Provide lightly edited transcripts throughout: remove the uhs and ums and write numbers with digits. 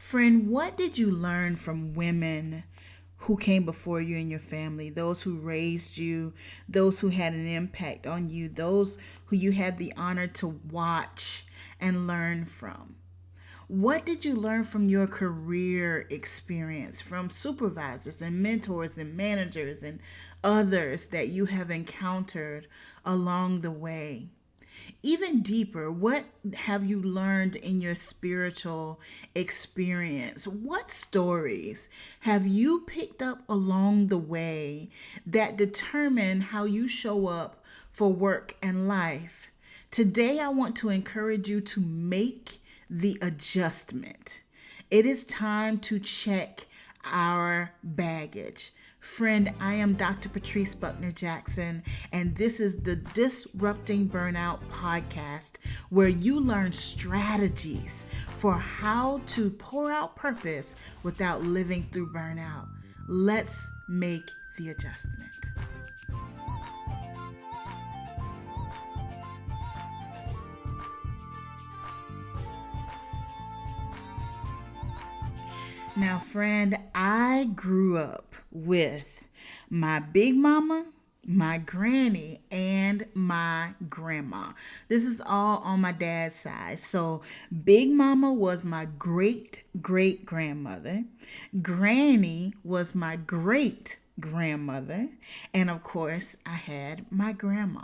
Friend, what did you learn from women who came before you in your family, those who raised you, those who had an impact on you, those who you had the honor to watch and learn from? What did you learn from your career experience, from supervisors and mentors and managers and others that you have encountered along the way? Even deeper, what have you learned in your spiritual experience? What stories have you picked up along the way that determine how you show up for work and life? Today, I want to encourage you to make the adjustment. It is time to check our baggage. Friend, I am Dr. Patrice Buckner Jackson, and this is the Disrupting Burnout podcast, where you learn strategies for how to pour out purpose without living through burnout. Let's make the adjustment. Now, friend, I grew up with my big mama, my granny, and my grandma. This is all on my dad's side. So, big mama was my great great grandmother, granny was my great grandmother, and of course, I had my grandma.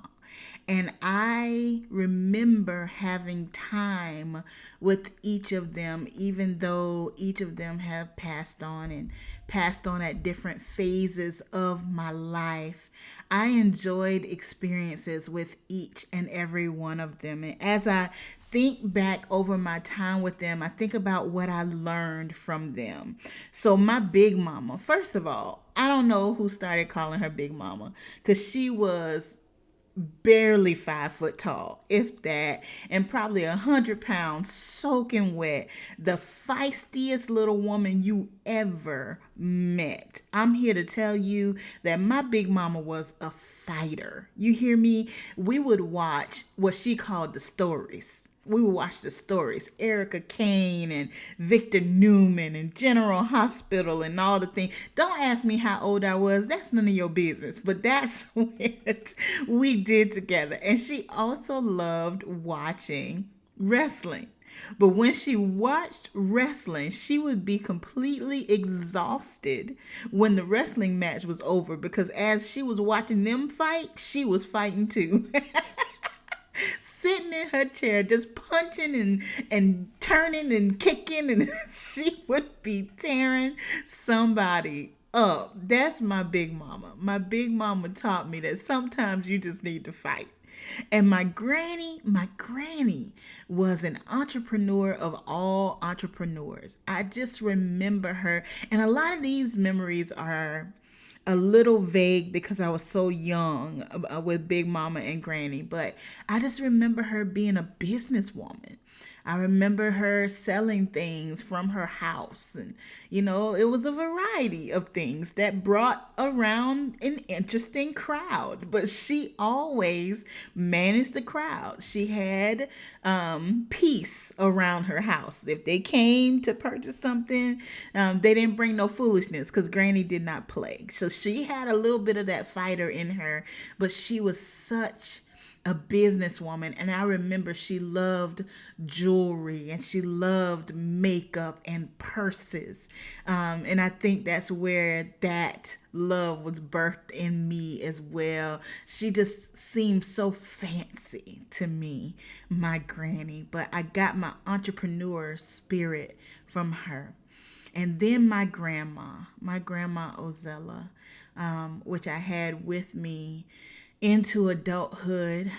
And I remember having time with each of them, even though each of them have passed on and passed on at different phases of my life. I enjoyed experiences with each and every one of them. And as I think back over my time with them, I think about what I learned from them. So my big mama, first of all, I don't know who started calling her big mama, because she was barely 5 foot tall, if that, and probably 100 pounds, soaking wet. The feistiest little woman you ever met. I'm here to tell you that my big mama was a fighter. You hear me? We would watch what she called the stories. We would watch the stories, Erica Kane and Victor Newman and General Hospital and all the things. Don't ask me how old I was. That's none of your business. But that's what we did together. And she also loved watching wrestling. But when she watched wrestling, she would be completely exhausted when the wrestling match was over, because as she was watching them fight, she was fighting too. Sitting in her chair, just punching and turning and kicking, and she would be tearing somebody up. That's my big mama. My big mama taught me that sometimes you just need to fight. And my granny was an entrepreneur of all entrepreneurs. I just remember her, and a lot of these memories are a little vague because I was so young with Big Mama and Granny, but I just remember her being a businesswoman. I remember her selling things from her house. And, it was a variety of things that brought around an interesting crowd. But she always managed the crowd. She had peace around her house. If they came to purchase something, they didn't bring no foolishness, because Granny did not play. So she had a little bit of that fighter in her, but she was such a businesswoman. And I remember she loved jewelry and she loved makeup and purses. And I think that's where that love was birthed in me as well. She just seemed so fancy to me, my granny, but I got my entrepreneur spirit from her. And then my Grandma Ozella, which I had with me into adulthood.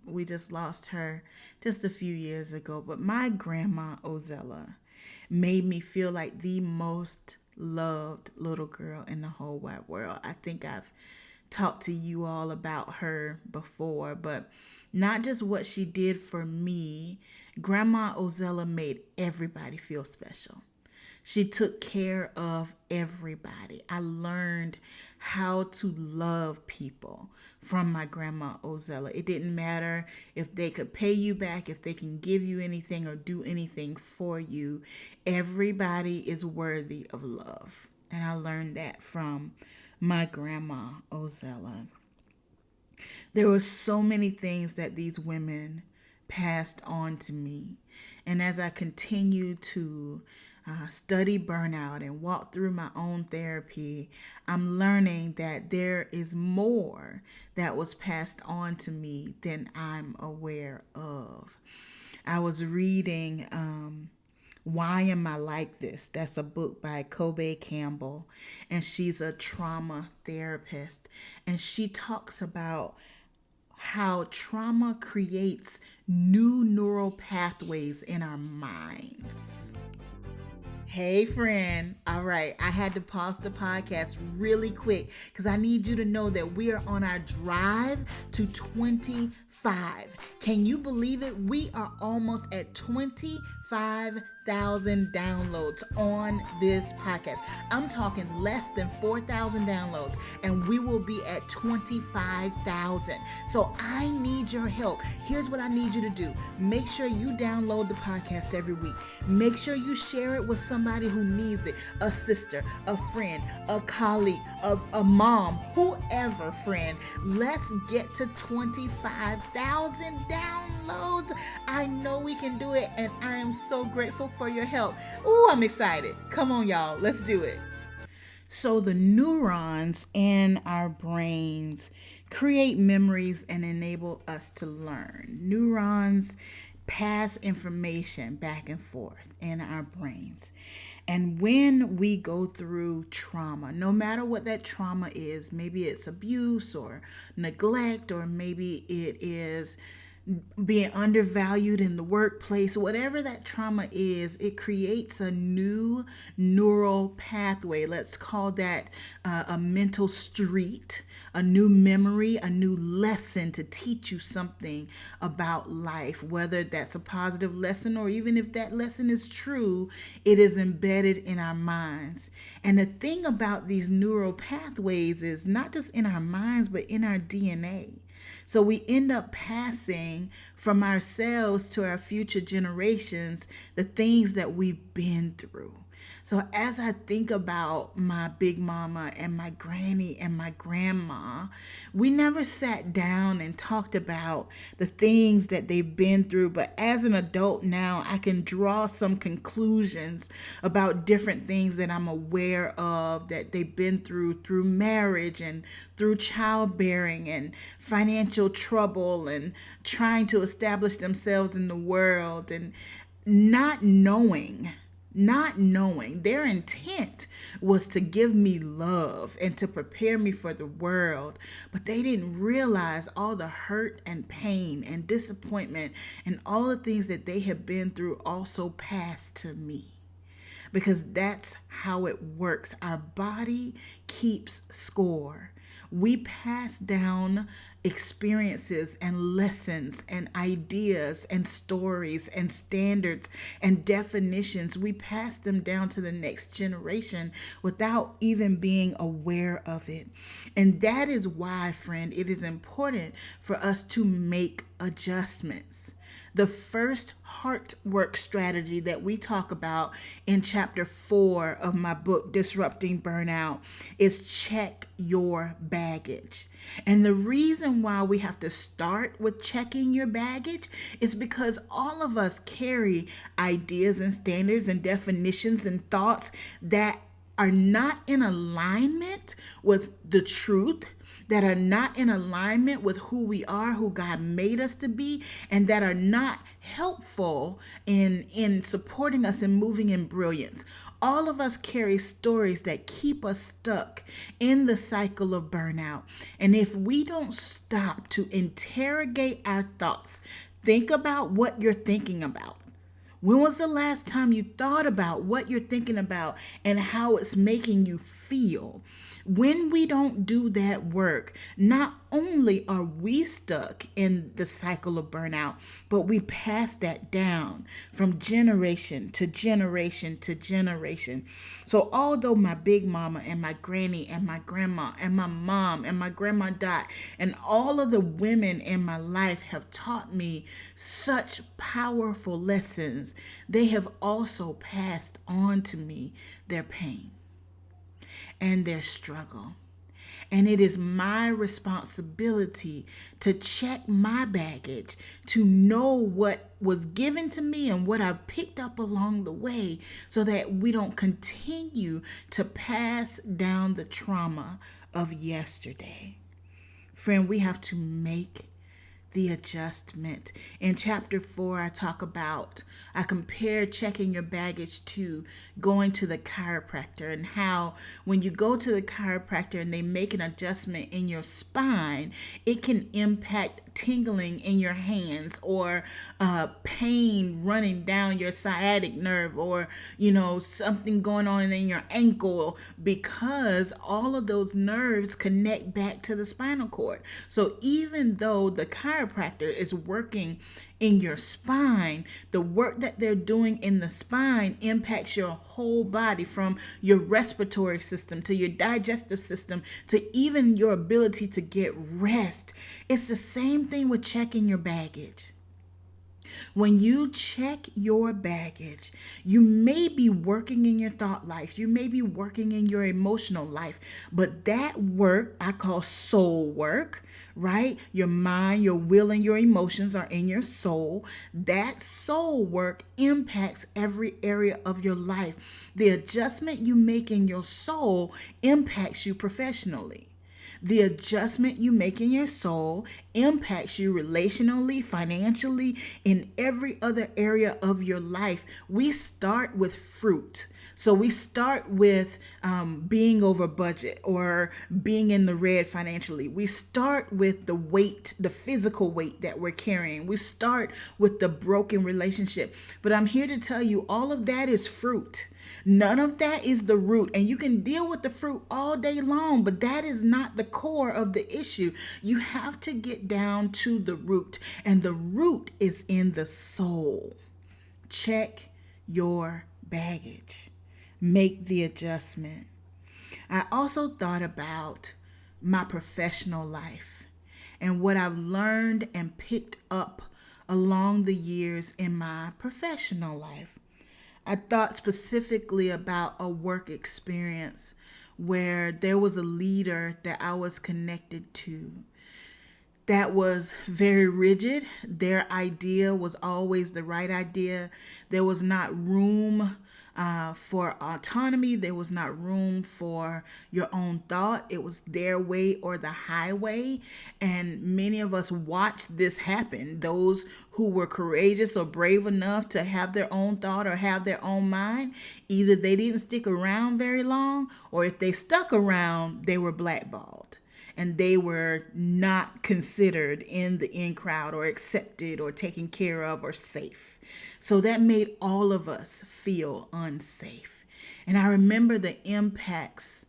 We just lost her just a few years ago. But my Grandma Ozella made me feel like the most loved little girl in the whole wide world. I think I've talked to you all about her before, but not just what she did for me. Grandma Ozella made everybody feel special. She took care of everybody. I learned how to love people from my Grandma Ozella. It didn't matter if they could pay you back, if they can give you anything or do anything for you. Everybody is worthy of love. And I learned that from my Grandma Ozella. There were so many things that these women passed on to me. And as I continue to study burnout and walk through my own therapy, I'm learning that there is more that was passed on to me than I'm aware of. I was reading Why Am I Like This? That's a book by Kobe Campbell, and she's a trauma therapist. And she talks about how trauma creates new neural pathways in our minds. Hey, friend. All right. I had to pause the podcast really quick because I need you to know that we are on our drive to 25. Can you believe it? We are almost at 25,000 downloads on this podcast. I'm talking less than 4,000 downloads, and we will be at 25,000. So I need your help. Here's what I need you to do. Make sure you download the podcast every week. Make sure you share it with somebody who needs it. A sister, a friend, a colleague, a mom, whoever, friend. Let's get to 25,000 downloads. I know we can do it, and I am so grateful for your help. Ooh, I'm excited. Come on, y'all. Let's do it. So the neurons in our brains create memories and enable us to learn. Neurons pass information back and forth in our brains. And when we go through trauma, no matter what that trauma is, maybe it's abuse or neglect, or maybe it is being undervalued in the workplace, whatever that trauma is, it creates a new neural pathway. Let's call that a mental street, a new memory, a new lesson to teach you something about life, whether that's a positive lesson or even if that lesson is true, it is embedded in our minds. And the thing about these neural pathways is not just in our minds, but in our DNA. So we end up passing from ourselves to our future generations the things that we've been through. So as I think about my big mama and my granny and my grandma, we never sat down and talked about the things that they've been through. But as an adult now, I can draw some conclusions about different things that I'm aware of that they've been through marriage and through childbearing and financial trouble and trying to establish themselves in the world, and not knowing their intent was to give me love and to prepare me for the world. But they didn't realize all the hurt and pain and disappointment and all the things that they have been through also passed to me. Because that's how it works. Our body keeps score. We pass down experiences and lessons and ideas and stories and standards and definitions. We pass them down to the next generation without even being aware of it. And that is why, friend, it is important for us to make adjustments. The first heart work strategy that we talk about in chapter 4 of my book, Disrupting Burnout, is check your baggage. And the reason why we have to start with checking your baggage is because all of us carry ideas and standards and definitions and thoughts that are not in alignment with the truth, that are not in alignment with who we are, who God made us to be, and that are not helpful in supporting us and moving in brilliance. All of us carry stories that keep us stuck in the cycle of burnout. And if we don't stop to interrogate our thoughts, think about what you're thinking about. When was the last time you thought about what you're thinking about and how it's making you feel? When we don't do that work, not only are we stuck in the cycle of burnout, but we pass that down from generation to generation to generation. So although my big mama and my granny and my grandma and my mom and my grandma Dot and all of the women in my life have taught me such powerful lessons, they have also passed on to me their pain and their struggle. And it is my responsibility to check my baggage, to know what was given to me and what I picked up along the way so that we don't continue to pass down the trauma of yesterday. Friend, we have to make the adjustment. In chapter 4, I compare checking your baggage to going to the chiropractor, and how when you go to the chiropractor and they make an adjustment in your spine, it can impact tingling in your hands, or pain running down your sciatic nerve, or something going on in your ankle, because all of those nerves connect back to the spinal cord. So even though the chiropractor is working in your spine, the work that they're doing in the spine impacts your whole body, from your respiratory system to your digestive system to even your ability to get rest. It's the same thing with checking your baggage. When you check your baggage, you may be working in your thought life, you may be working in your emotional life, but that work I call soul work, right? Your mind, your will, and your emotions are in your soul. That soul work impacts every area of your life. The adjustment you make in your soul impacts you professionally. The adjustment you make in your soul impacts you relationally, financially, in every other area of your life. We start with fruit. So we start with being over budget or being in the red financially. We start with the weight, the physical weight that we're carrying. We start with the broken relationship. But I'm here to tell you, all of that is fruit. None of that is the root. And you can deal with the fruit all day long, but that is not the core of the issue. You have to get down to the root, and the root is in the soul. Check your baggage. Make the adjustment. I also thought about my professional life and what I've learned and picked up along the years in my professional life. I thought specifically about a work experience where there was a leader that I was connected to that was very rigid. Their idea was always the right idea. There was not room for autonomy. There was not room for your own thought. It was their way or the highway. And many of us watched this happen. Those who were courageous or brave enough to have their own thought or have their own mind, either they didn't stick around very long, or if they stuck around, they were blackballed. And they were not considered in the in crowd or accepted or taken care of or safe. So that made all of us feel unsafe. And I remember the impacts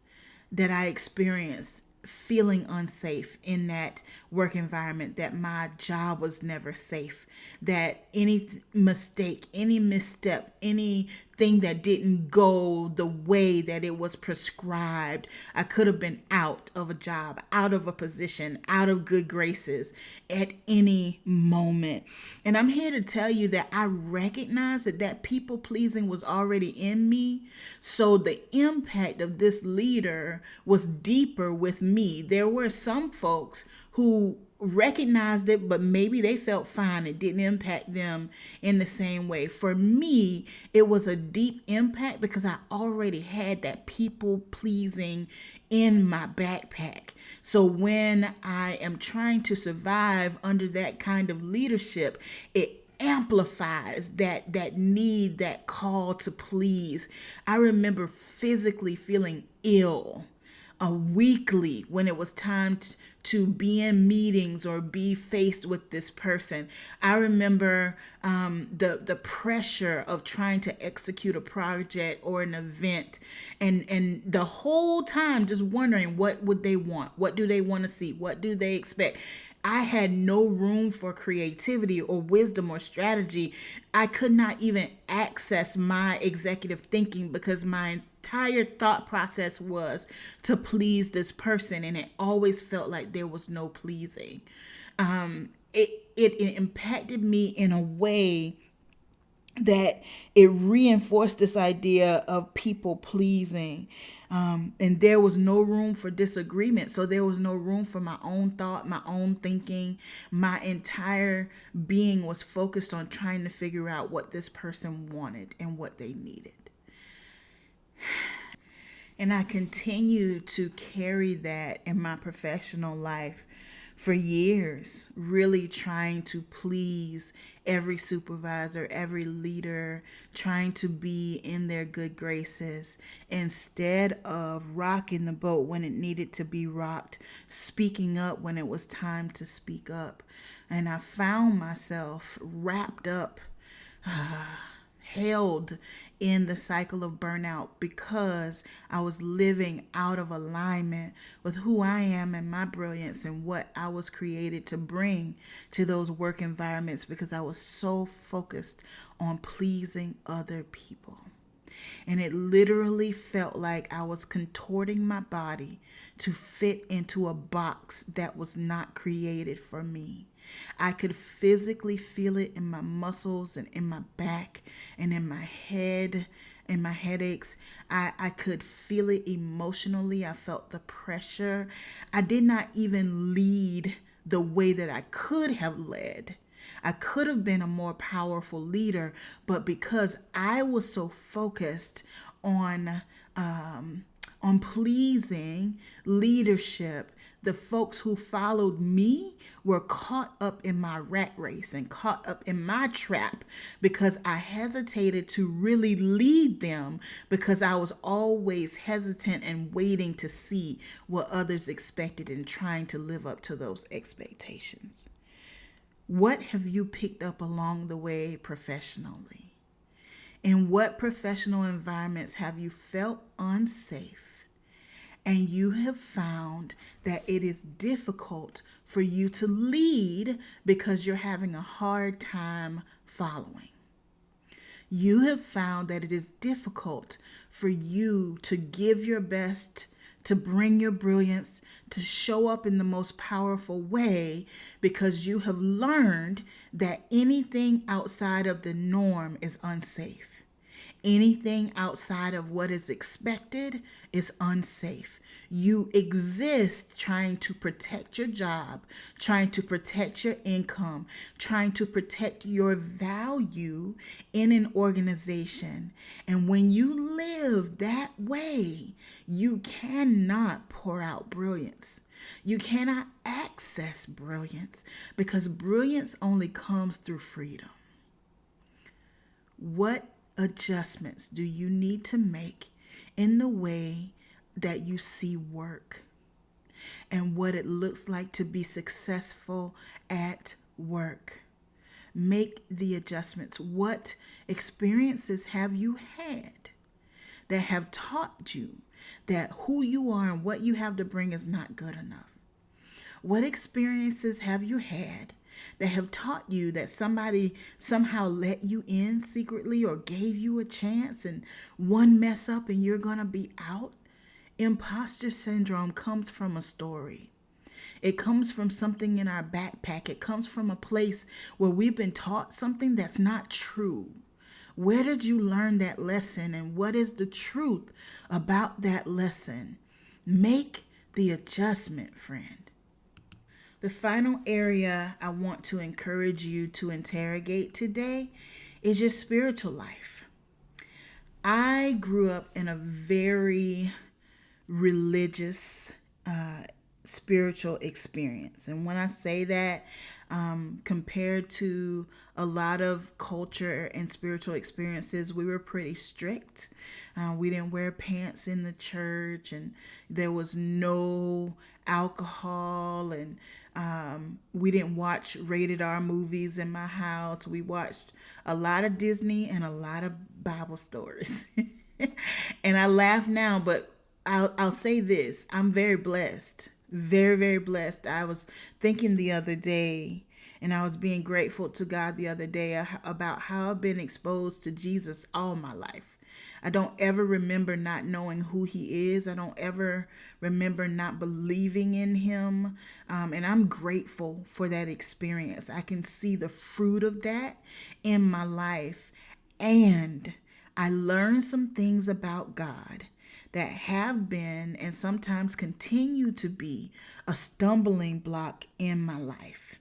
that I experienced feeling unsafe in that work environment, that my job was never safe, that any mistake, any misstep, anything that didn't go the way that it was prescribed, I could have been out of a job, out of a position, out of good graces at any moment. And I'm here to tell you that I recognize that people pleasing was already in me. So the impact of this leader was deeper with me. There were some folks who recognized it, but maybe they felt fine. It didn't impact them in the same way. For me, it was a deep impact because I already had that people pleasing in my backpack. So when I am trying to survive under that kind of leadership, it amplifies that need, that call to please. I remember physically feeling ill weekly when it was time to be in meetings or be faced with this person. I remember the pressure of trying to execute a project or an event, and the whole time just wondering, what would they want? What do they want to see? What do they expect? I had no room for creativity or wisdom or strategy. I could not even access my executive thinking because my entire thought process was to please this person, and it always felt like there was no pleasing. It impacted me in a way that it reinforced this idea of people pleasing. And there was no room for disagreement. So there was no room for my own thought, my own thinking. My entire being was focused on trying to figure out what this person wanted and what they needed. And I continue to carry that in my professional life for years, really trying to please every supervisor, every leader, trying to be in their good graces instead of rocking the boat when it needed to be rocked, speaking up when it was time to speak up. And I found myself wrapped up, held in the cycle of burnout because I was living out of alignment with who I am and my brilliance and what I was created to bring to those work environments, because I was so focused on pleasing other people. And it literally felt like I was contorting my body to fit into a box that was not created for me. I could physically feel it in my muscles and in my back and in my head and my headaches. I could feel it emotionally. I felt the pressure. I did not even lead the way that I could have led. I could have been a more powerful leader, but because I was so focused on pleasing leadership, the folks who followed me were caught up in my rat race and caught up in my trap because I hesitated to really lead them because I was always hesitant and waiting to see what others expected and trying to live up to those expectations. What have you picked up along the way professionally? In what professional environments have you felt unsafe and you have found that it is difficult for you to lead because you're having a hard time following? You have found that it is difficult for you to give your best, to bring your brilliance, to show up in the most powerful way because you have learned that anything outside of the norm is unsafe. Anything outside of what is expected is unsafe. You exist trying to protect your job, trying to protect your income, trying to protect your value in an organization. And when you live that way, you cannot pour out brilliance. You cannot access brilliance because brilliance only comes through freedom. What adjustments do you need to make in the way that you see work and what it looks like to be successful at work? Make the adjustments. What experiences have you had that have taught you that who you are and what you have to bring is not good enough? What experiences have you had that have taught you that somebody somehow let you in secretly or gave you a chance, and one mess up and you're going to be out? Imposter syndrome comes from a story. It comes from something in our backpack. It comes from a place where we've been taught something that's not true. Where did you learn that lesson, and what is the truth about that lesson? Make the adjustment, friend. The final area I want to encourage you to interrogate today is your spiritual life. I grew up in a very religious spiritual experience. And when I say that, compared to a lot of culture and spiritual experiences, we were pretty strict. We didn't wear pants in the church, and there was no alcohol, and we didn't watch rated R movies in my house. We watched a lot of Disney and a lot of Bible stories. And I laugh now, but I'll say this: I'm very blessed, very, very blessed. I was thinking the other day, and I was being grateful to God the other day about how I've been exposed to Jesus all my life. I don't ever remember not knowing who he is. I don't ever remember not believing in him. And I'm grateful for that experience. I can see the fruit of that in my life. And I learned some things about God that have been and sometimes continue to be a stumbling block in my life.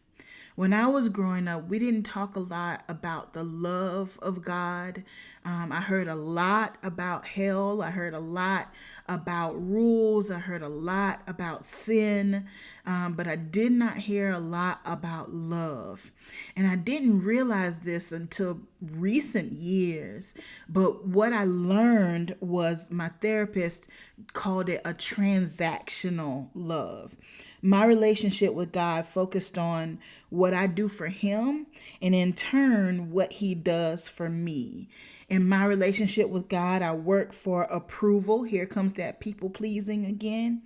When I was growing up, we didn't talk a lot about the love of God. I heard a lot about hell. I heard a lot about rules. I heard a lot about sin. But I did not hear a lot about love. And I didn't realize this until recent years. But what I learned was my therapist called it a transactional love. My relationship with God focused on what I do for him and in turn what he does for me. In my relationship with God, I work for approval. Here comes that people pleasing again.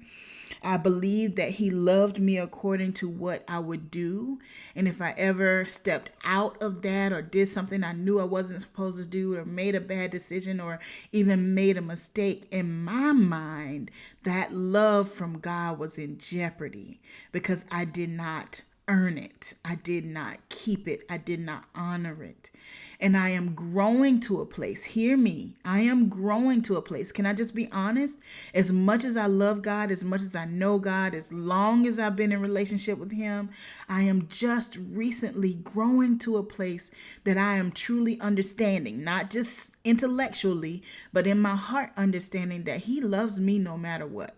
I believed that he loved me according to what I would do. And if I ever stepped out of that or did something I knew I wasn't supposed to do or made a bad decision or even made a mistake, in my mind, that love from God was in jeopardy because I did not earn it. I did not keep it. I did not honor it. And I am growing to a place. Hear me. I am growing to a place. Can I just be honest? As much as I love God, as much as I know God, as long as I've been in relationship with him, I am just recently growing to a place that I am truly understanding, not just intellectually, but in my heart understanding that he loves me no matter what.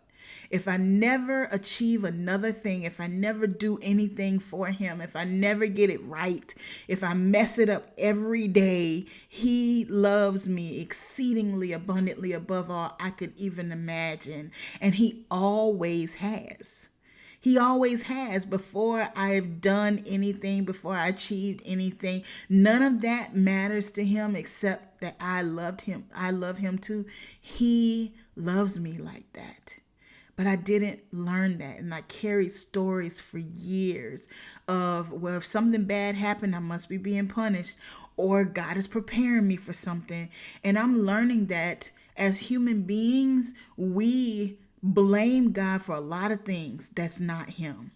If I never achieve another thing, if I never do anything for him, if I never get it right, if I mess it up every day, he loves me exceedingly abundantly above all I could even imagine. And he always has. He always has. Before I've done anything, before I achieved anything, none of that matters to him except that I loved him. I love him too. He loves me like that. But I didn't learn that. And I carried stories for years of, well, if something bad happened, I must be being punished, or God is preparing me for something. And I'm learning that as human beings, we blame God for a lot of things that's not him.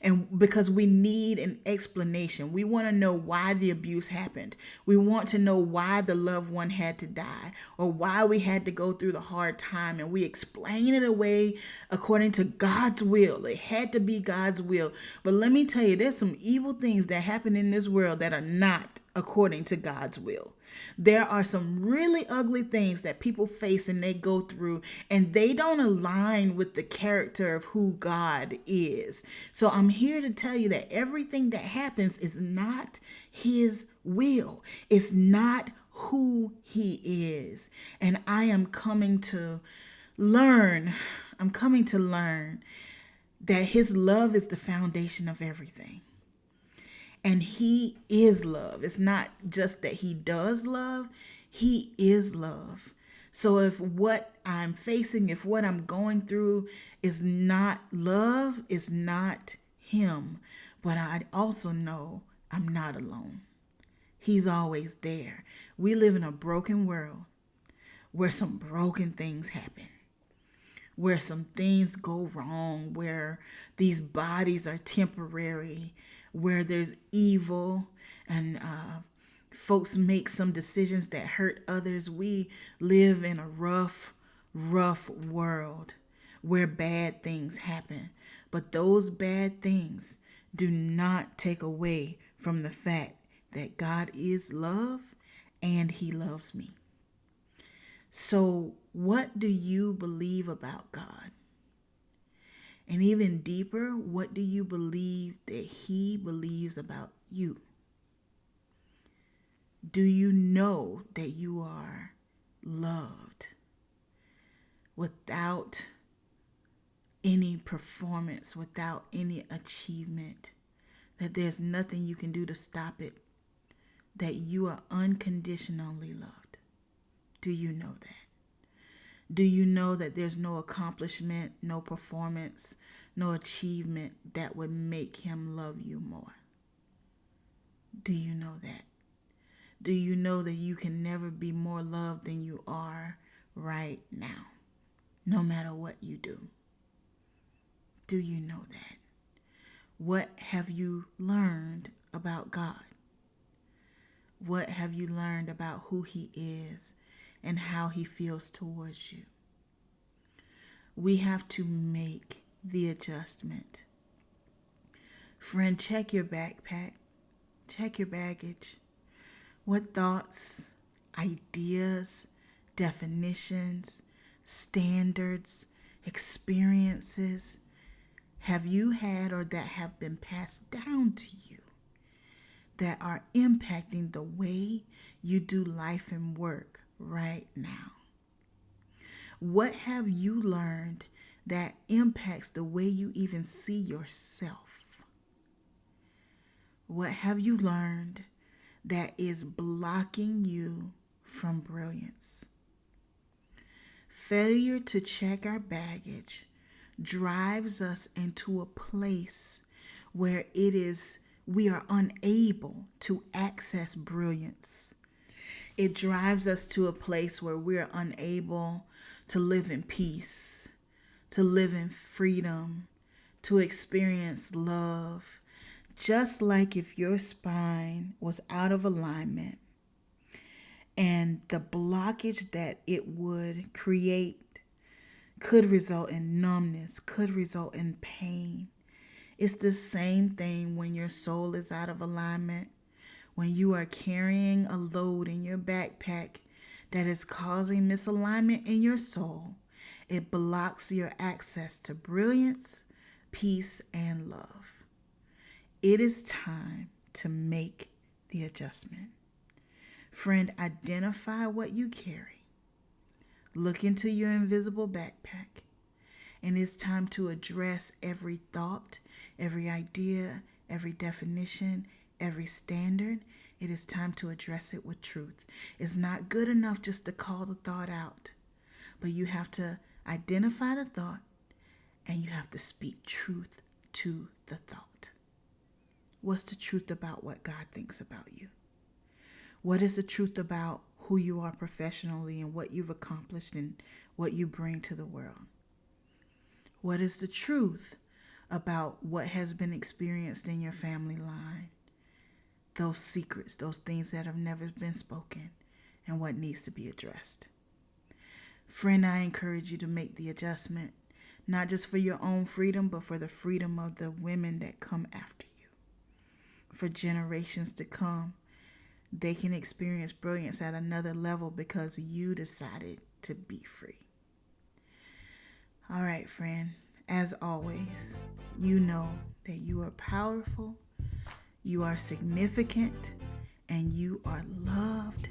And because we need an explanation, we want to know why the abuse happened. We want to know why the loved one had to die or why we had to go through the hard time. And we explain it away according to God's will. It had to be God's will. But let me tell you, there's some evil things that happen in this world that are not according to God's will. There are some really ugly things that people face and they go through, and they don't align with the character of who God is. So I'm here to tell you that everything that happens is not his will. It's not who he is. And I am coming to learn, that his love is the foundation of everything. And he is love. It's not just that he does love, he is love. So if what I'm facing, if what I'm going through is not love, is not him. But I also know I'm not alone. He's always there. We live in a broken world where some broken things happen, where some things go wrong, where these bodies are temporary, where there's evil and folks make some decisions that hurt others. We live in a rough world where bad things happen. But those bad things do not take away from the fact that God is love and he loves me. So what do you believe about God? And even deeper, what do you believe that he believes about you? Do you know that you are loved without any performance, without any achievement, that there's nothing you can do to stop it, that you are unconditionally loved? Do you know that? Do you know that there's no accomplishment, no performance, no achievement that would make him love you more? Do you know that? Do you know that you can never be more loved than you are right now, no matter what you do? Do you know that? What have you learned about God? What have you learned about who he is and how he feels towards you? We have to make the adjustment. Friend, check your backpack. Check your baggage. What thoughts, ideas, definitions, standards, experiences have you had or that have been passed down to you that are impacting the way you do life and work right now? What have you learned that impacts the way you even see yourself? What have you learned that is blocking you from brilliance? Failure to check our baggage drives us into a place where we are unable to access brilliance. It drives us to a place where we're unable to live in peace, to live in freedom, to experience love. Just like if your spine was out of alignment and the blockage that it would create could result in numbness, could result in pain. It's the same thing when your soul is out of alignment, when you are carrying a load in your backpack that is causing misalignment in your soul. It blocks your access to brilliance, peace, and love. It is time to make the adjustment. Friend, identify what you carry. Look into your invisible backpack. And it's time to address every thought, every idea, every definition, every standard. It is time to address it with truth. It's not good enough just to call the thought out, but you have to identify the thought and you have to speak truth to the thought. What's the truth about what God thinks about you? What is the truth about who you are professionally and what you've accomplished and what you bring to the world? What is the truth about what has been experienced in your family line? Those secrets, those things that have never been spoken, and what needs to be addressed. Friend, I encourage you to make the adjustment, not just for your own freedom, but for the freedom of the women that come after you. For generations to come, they can experience brilliance at another level because you decided to be free. All right, friend, as always, you know that you are powerful, you are significant, and you are loved.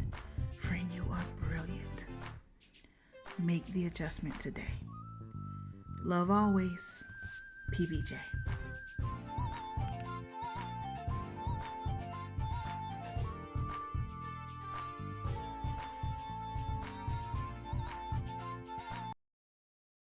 Friend, you are brilliant. Make the adjustment today. Love always, PBJ.